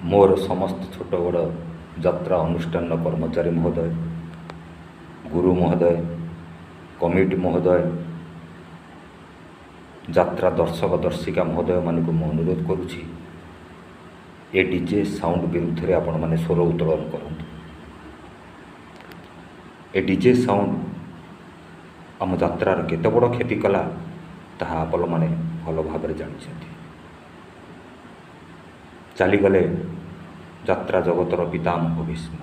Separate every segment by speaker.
Speaker 1: मोर समस्त छोट बड़ यात्रा अनुष्ठान कर्मचारी महोदय, गुरु महोदय, कमिटी महोदय, यात्रा दर्शक दर्शिका महोदय मान को अनुरोध करुछि ए डीजे साउंड विरुद्ध रे आपण माने स्वर उत्तोलन करंतु। ए डीजे साउंड आम यात्रार केते बड़ क्षति कला ताहा आपण माने भल भाव जानिछथि। चलीगले यात्रा जगतर पितामह भीष्म,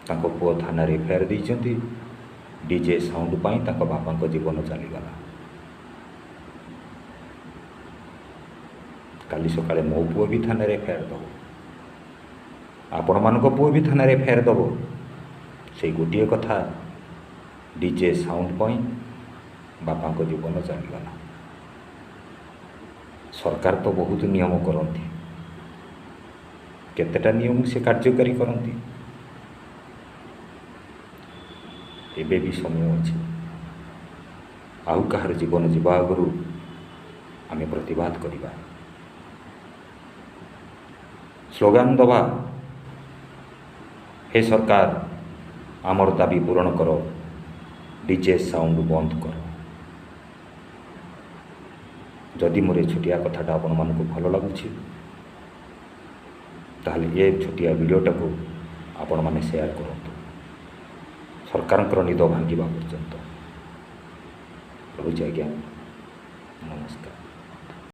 Speaker 1: तांको पुओ थाना रे फेर दैछथि डीजे साउंड पाई तांको बापा जीवन चलीगला। काली सकाळे मो पुओ भी थाना रे फेर दब, आपण मानको पुओ भी थाना रे फेर दब। से गोटे कथा डीजे साउंड पाई बापा को जीवन चलीगला। सरकार तो बहुत नियम करती, केतेटा नियम से कार्यकारी करती। एबे भी समय अच्छे, आउ कहार जीवन जीवा आगु आम प्रतिवाद करवा, स्लोगान दबा, हे सरकार आमर दाबी पूरण कर, डीजे साउंड बंद कर। जदि मोर छोटिया कथाटा आपण मानक भल लगुच ताहले ये छोटिया वीडियोटा को आपण माने शेयर करंतु सरकार निद भांगा पर्यंत। रहुछि आज्ञा, नमस्कार।